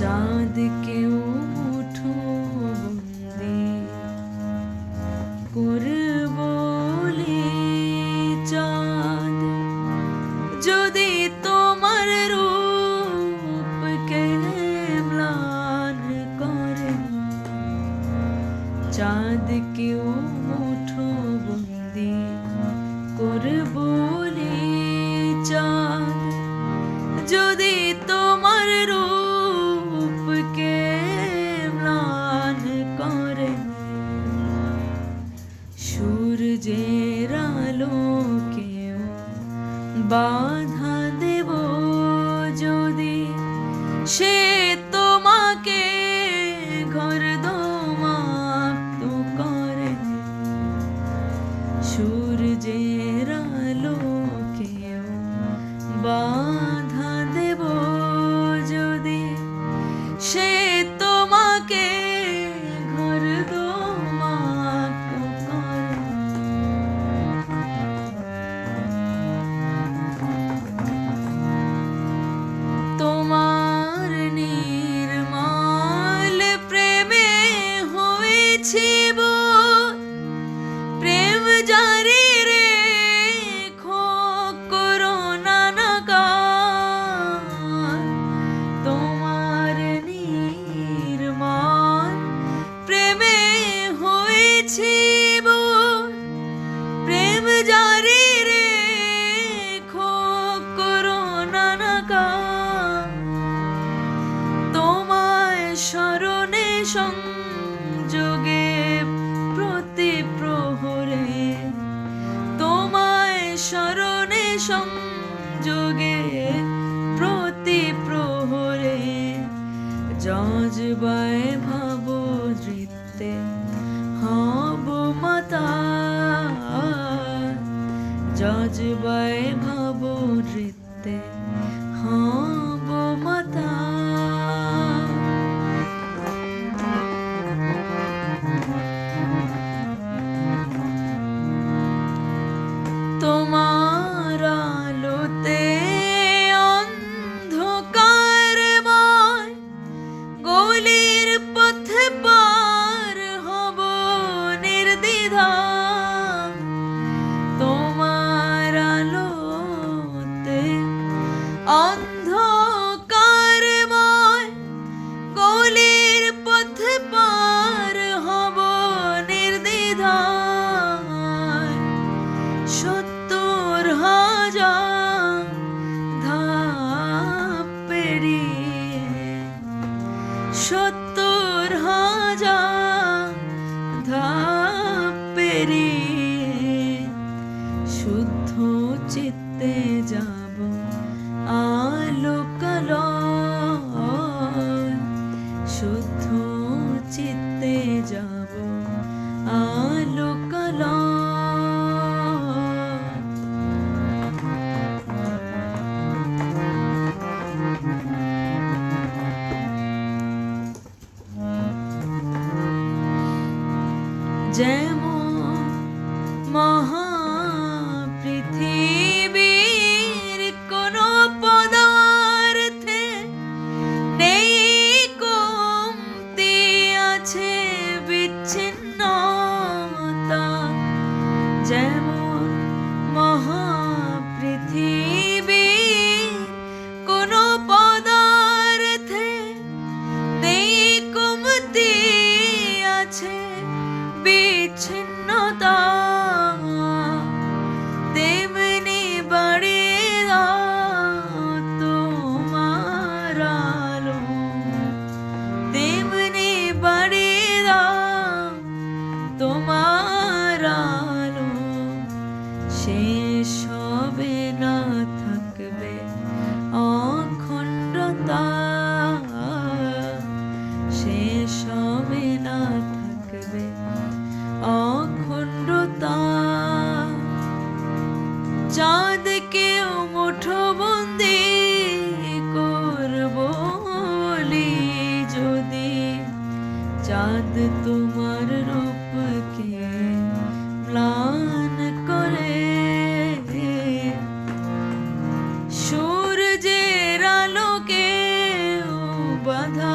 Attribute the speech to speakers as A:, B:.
A: চাঁদ কেউ মুঠো বন্দি করব বলে, চাঁদ যদি তোমার রূপকে ম্লান করে, চাঁদ কেউ মুঠো বন্দি করব বলে, চাঁদ যদি তোমার রূপকে ম্লান করে, সূর্যের আলোকেও বাধা দেব যদি, সে তোমাকে ঘরদমাক্ত করে, সূর্যের আলোকেও বাধা দেব যদি, সে তোমাকে ঘরদমাক্ত করে। তোমার নির্মল প্রেমে হয়েছি বোধ, প্রেম জারি রেখো করোনা নাকাল। তোমার নির্মল প্রেমে হয়েছি বোধ, প্রেম জারি রেখো করোনা নাকাল। তোমায় স্মরণে সংযোগে প্রতি প্রহরে, তোমায় স্মরণে সংযোগে প্রতি প্রহরে, জজবায় ভাব ধৃতে হব মাতাল, জজবায় ভাব ধৃতে হব মাতাল। তোমার আলোতে অন্ধকারময় গলির পথে পার হব নির্দ্বিধা, তোমার আলোতে অন্ধকারময় গলির পথে পার হব নির্দ্বিধা। ৭০,০০০ ধাপ পেরিয়ে, ৭০,০০০ ধাপ পেরিয়ে, শুদ্ধ চিত্তে যাব আলোকালয়, শুদ্ধ চিত্তে যাব আলোকালয়। যেমন মহাপৃথিবীর কোনো পদার্থে নেই কমতি, আছে বিচ্ছিন্নতা, যেমন মহাপৃথিবীর কোনো পদার্থে নেই কমতি, আছে বিচ্ছিন্নতা, তেমনি বাড়িয়ে দাও তোমার আলো, তেমনি বাড়িয়ে দাও তোমার আলো, শেষ হবে না থাকবে অখণ্ডতা, শেষ হবে না থাকবে অখণ্ডতা। চাঁদকেও মুঠো বন্দি করব বলি যদি, চাঁদ তোমার রূপকে ম্লান করে, সূর্যের আলোকেও বাধা